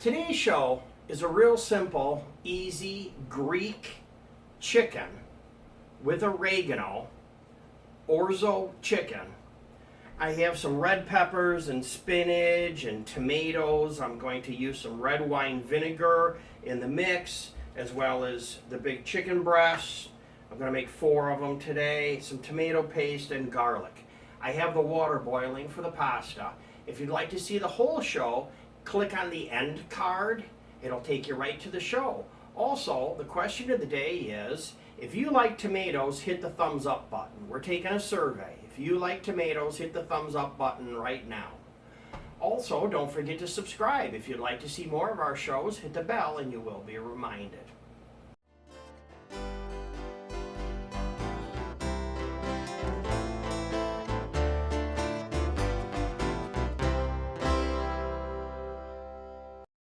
Today's show is a real simple, easy Greek chicken with oregano, orzo chicken. I have some red peppers and spinach and tomatoes. I'm going to use some red wine vinegar in the mix, as well as the big chicken breasts. I'm going to make 4 of them today, some tomato paste and garlic. I have the water boiling for the pasta. If you'd like to see the whole show, click on the end card. It'll take you right to the show. Also, the question of the day is, if you like tomatoes, hit the thumbs up button. We're taking a survey. If you like tomatoes, hit the thumbs up button right now. Also, don't forget to subscribe. If you'd like to see more of our shows, hit the bell and you will be reminded.